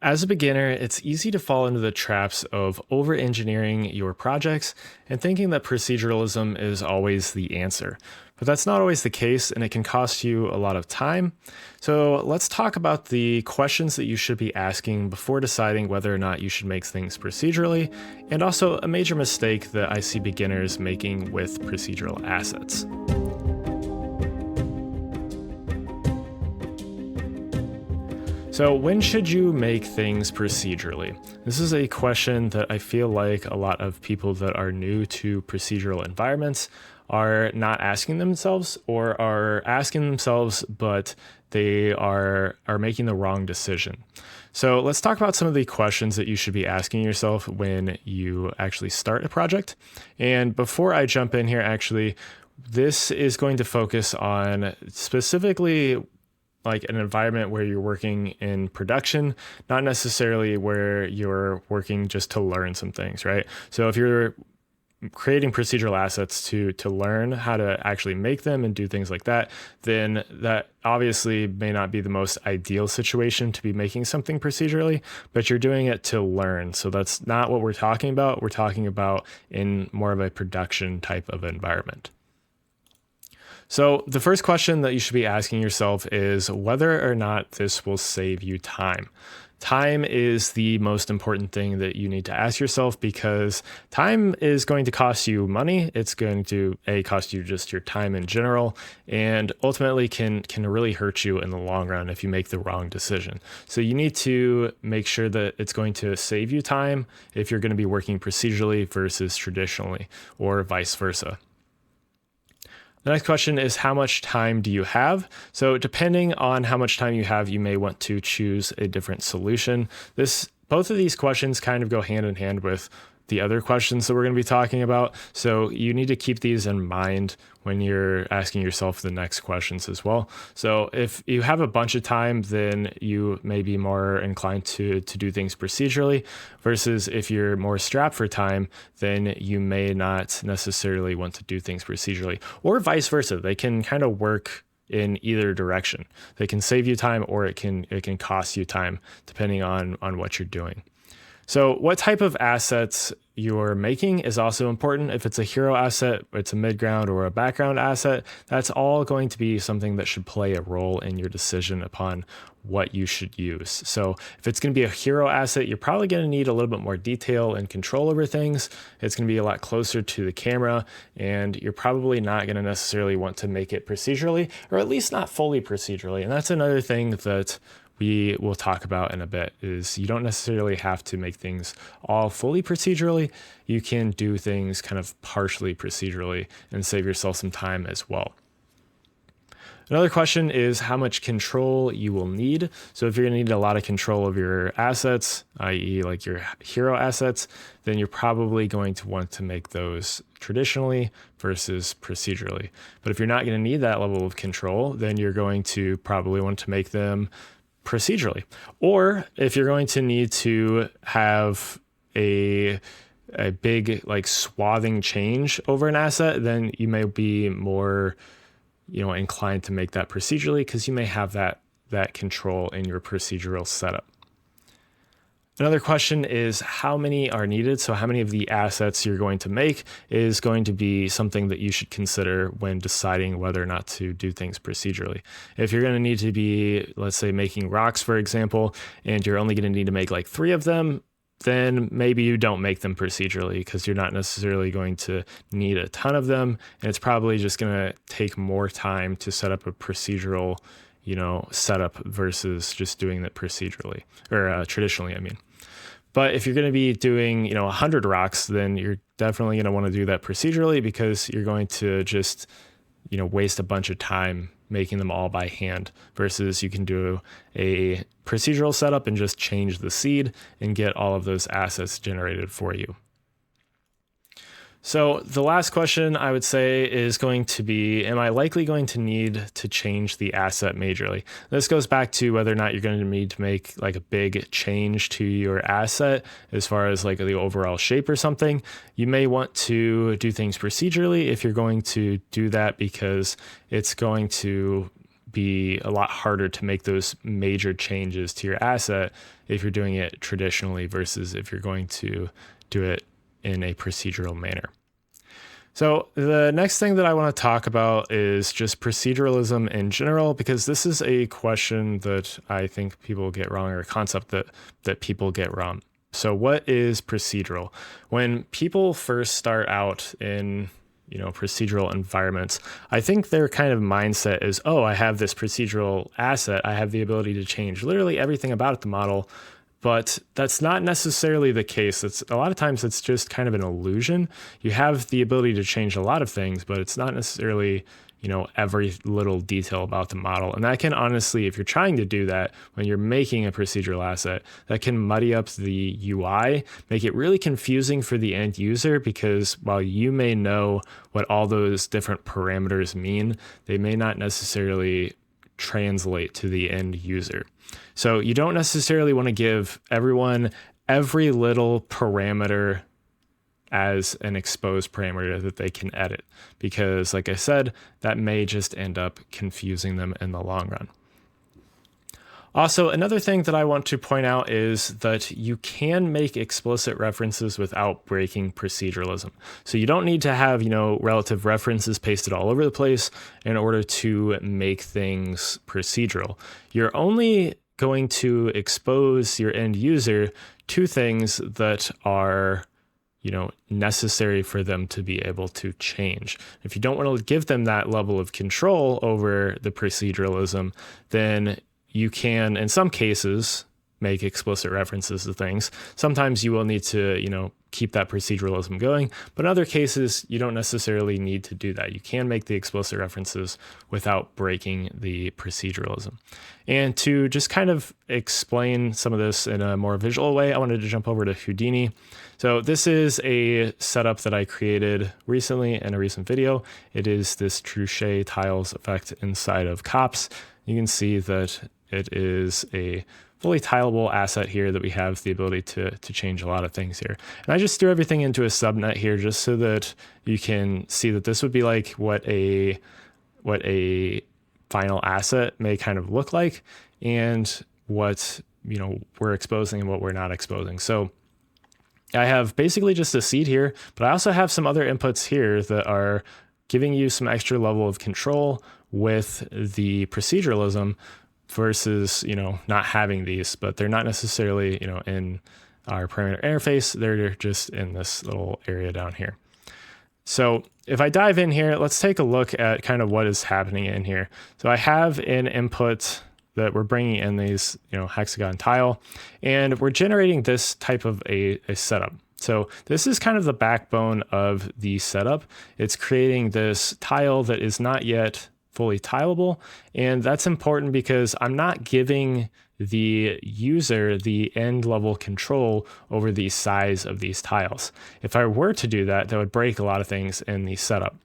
As a beginner, it's easy to fall into the traps of over engineering your projects and thinking that proceduralism is always the answer. But that's not always the case, and it can cost you a lot of time. So let's talk about the questions that you should be asking before deciding whether or not you should make things procedurally, and also a major mistake that I see beginners making with procedural assets. So, when should you make things procedurally? This is a question that I feel like a lot of people that are new to procedural environments are not asking themselves, or are asking themselves, but they are making the wrong decision. So let's talk about some of the questions that you should be asking yourself when you actually start a project. And before I jump in here, actually, this is going to focus on specifically like an environment where you're working in production, not necessarily where you're working just to learn some things, right? So if you're creating procedural assets to learn how to actually make them and do things like that, then that obviously may not be the most ideal situation to be making something procedurally, but you're doing it to learn. So that's not what we're talking about. We're talking about in more of a production type of environment. So the first question that you should be asking yourself is whether or not this will save you time. Time is the most important thing that you need to ask yourself, because time is going to cost you money. It's going to cost you just your time in general, and ultimately can really hurt you in the long run if you make the wrong decision. So you need to make sure that it's going to save you time if you're going to be working procedurally versus traditionally, or vice versa. The next question is, how much time do you have? So depending on how much time you have, you may want to choose a different solution. Both of these questions kind of go hand in hand with the other questions that we're going to be talking about. So you need to keep these in mind when you're asking yourself the next questions as well. So if you have a bunch of time, then you may be more inclined to do things procedurally, versus if you're more strapped for time, then you may not necessarily want to do things procedurally, or vice versa. They can kind of work in either direction. They can save you time, or it can cost you time depending on what you're doing. So what type of assets you're making is also important. If it's a hero asset, it's a mid-ground or a background asset, that's all going to be something that should play a role in your decision upon what you should use. So if it's going to be a hero asset, you're probably going to need a little bit more detail and control over things. It's going to be a lot closer to the camera, and you're probably not going to necessarily want to make it procedurally, or at least not fully procedurally. And that's another thing that we will talk about in a bit, is you don't necessarily have to make things all fully procedurally. You can do things kind of partially procedurally and save yourself some time as well. Another question is how much control you will need. So if you're going to need a lot of control of your assets, i.e. like your hero assets, then you're probably going to want to make those traditionally versus procedurally. But if you're not going to need that level of control, then you're going to probably want to make them procedurally. Or if you're going to need to have a big like swathing change over an asset, then you may be more inclined to make that procedurally, because you may have that control in your procedural setup. Another question is how many are needed. So how many of the assets you're going to make is going to be something that you should consider when deciding whether or not to do things procedurally. If you're going to need to be, let's say, making rocks, for example, and you're only going to need to make like 3 of them, then maybe you don't make them procedurally, because you're not necessarily going to need a ton of them. And it's probably just going to take more time to set up a procedural, setup versus just doing that procedurally, or traditionally, I mean. But if you're going to be doing, 100 rocks, then you're definitely going to want to do that procedurally, because you're going to just, waste a bunch of time making them all by hand, versus you can do a procedural setup and just change the seed and get all of those assets generated for you. So the last question I would say is going to be, am I likely going to need to change the asset majorly? This goes back to whether or not you're going to need to make like a big change to your asset as far as like the overall shape or something. You may want to do things procedurally if you're going to do that, because it's going to be a lot harder to make those major changes to your asset if you're doing it traditionally versus if you're going to do it in a procedural manner. So the next thing that I want to talk about is just proceduralism in general, because this is a question that I think people get wrong, or a concept that people get wrong. So what is procedural? When people first start out in procedural environments, I think their kind of mindset is, oh, I have this procedural asset. I have the ability to change literally everything about the model. But that's not necessarily the case. A lot of times it's just kind of an illusion. You have the ability to change a lot of things, but it's not necessarily, every little detail about the model. And that can honestly, if you're trying to do that, when you're making a procedural asset, that can muddy up the UI, make it really confusing for the end user, because while you may know what all those different parameters mean, they may not necessarily translate to the end user. So you don't necessarily want to give everyone every little parameter as an exposed parameter that they can edit, because like I said, that may just end up confusing them in the long run. Also, another thing that I want to point out is that you can make explicit references without breaking proceduralism. So you don't need to have, relative references pasted all over the place in order to make things procedural. You're only going to expose your end user to things that are necessary for them to be able to change. If you don't want to give them that level of control over the proceduralism, then you can, in some cases, make explicit references to things. Sometimes you will need to, keep that proceduralism going, but in other cases, you don't necessarily need to do that. You can make the explicit references without breaking the proceduralism. And to just kind of explain some of this in a more visual way, I wanted to jump over to Houdini. So this is a setup that I created recently in a recent video. It is this Truchet tiles effect inside of Cops. You can see that it is a fully tileable asset here that we have the ability to change a lot of things here. And I just threw everything into a subnet here just so that you can see that this would be like what a final asset may kind of look like, and what we're exposing and what we're not exposing. So I have basically just a seed here, but I also have some other inputs here that are giving you some extra level of control with the proceduralism versus, not having these, but they're not necessarily, in our parameter interface. They're just in this little area down here. So if I dive in here, let's take a look at kind of what is happening in here. So I have an input that we're bringing in these, hexagon tile, and we're generating this type of a setup. So this is kind of the backbone of the setup. It's creating this tile that is not yet fully tileable. And that's important because I'm not giving the user the end level control over the size of these tiles. If I were to do that, that would break a lot of things in the setup.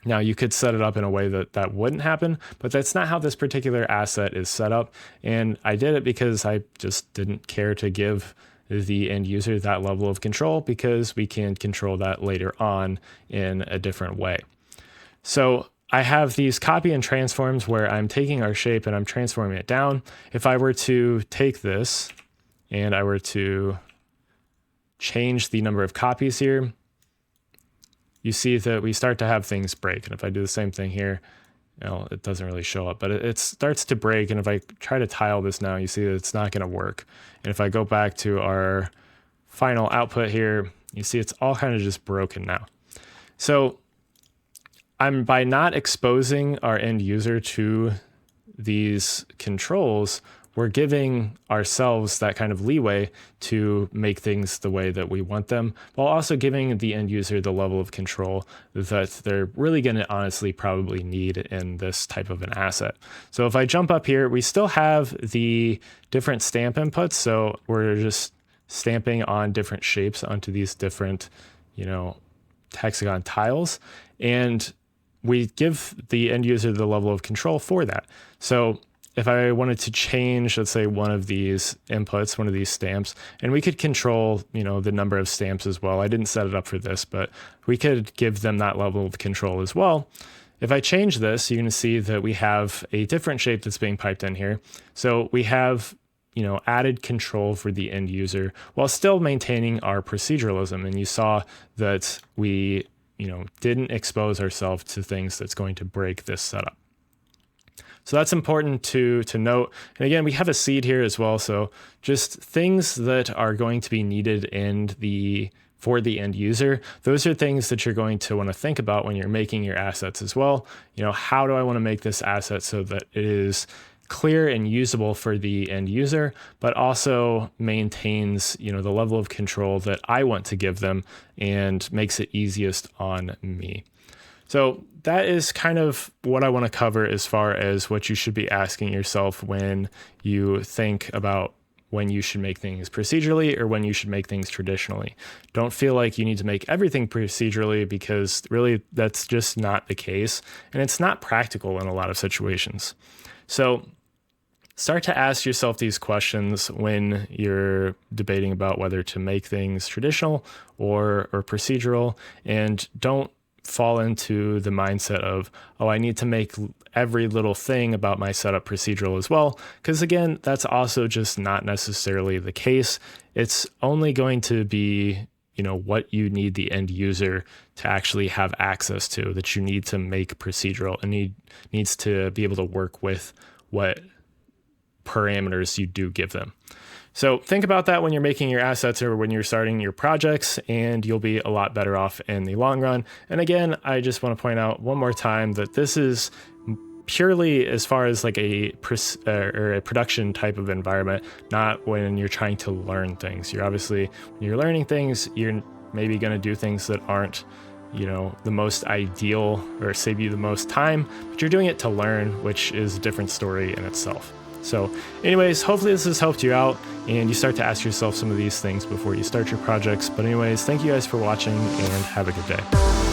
Now you could set it up in a way that that wouldn't happen, but that's not how this particular asset is set up. And I did it because I just didn't care to give the end user that level of control, because we can control that later on in a different way. So I have these copy and transforms where I'm taking our shape and I'm transforming it down. If I were to take this and I were to change the number of copies here, you see that we start to have things break. And if I do the same thing here, it doesn't really show up, but it starts to break. And if I try to tile this now, you see that it's not going to work. And if I go back to our final output here, you see it's all kind of just broken now. So by not exposing our end user to these controls, we're giving ourselves that kind of leeway to make things the way that we want them, while also giving the end user the level of control that they're really going to honestly probably need in this type of an asset. So if I jump up here, we still have the different stamp inputs. So we're just stamping on different shapes onto these different, hexagon tiles. And we give the end user the level of control for that. So if I wanted to change, let's say, one of these inputs, one of these stamps, and we could control, the number of stamps as well. I didn't set it up for this, but we could give them that level of control as well. If I change this, you're going to see that we have a different shape that's being piped in here. So we have, added control for the end user while still maintaining our proceduralism. And you saw that we, didn't expose ourselves to things that's going to break this setup. So that's important to note. And again, we have a seed here as well. So just things that are going to be needed for the end user. Those are things that you're going to want to think about when you're making your assets as well. How do I want to make this asset so that it is clear and usable for the end user, but also maintains, the level of control that I want to give them and makes it easiest on me. So that is kind of what I want to cover as far as what you should be asking yourself when you think about when you should make things procedurally or when you should make things traditionally. Don't feel like you need to make everything procedurally, because really that's just not the case, and it's not practical in a lot of situations. So start to ask yourself these questions when you're debating about whether to make things traditional or procedural, and don't fall into the mindset of, I need to make every little thing about my setup procedural as well. Because again, that's also just not necessarily the case. It's only going to be, what you need the end user to actually have access to, that you need to make procedural, and needs to be able to work with what parameters you do give them. So think about that when you're making your assets or when you're starting your projects, and you'll be a lot better off in the long run. And again, I just want to point out one more time that this is purely as far as like a production type of environment, not when you're trying to learn things. When you're learning things, you're maybe going to do things that aren't, the most ideal or save you the most time, but you're doing it to learn, which is a different story in itself. So anyways, hopefully this has helped you out and you start to ask yourself some of these things before you start your projects. But anyways, thank you guys for watching and have a good day.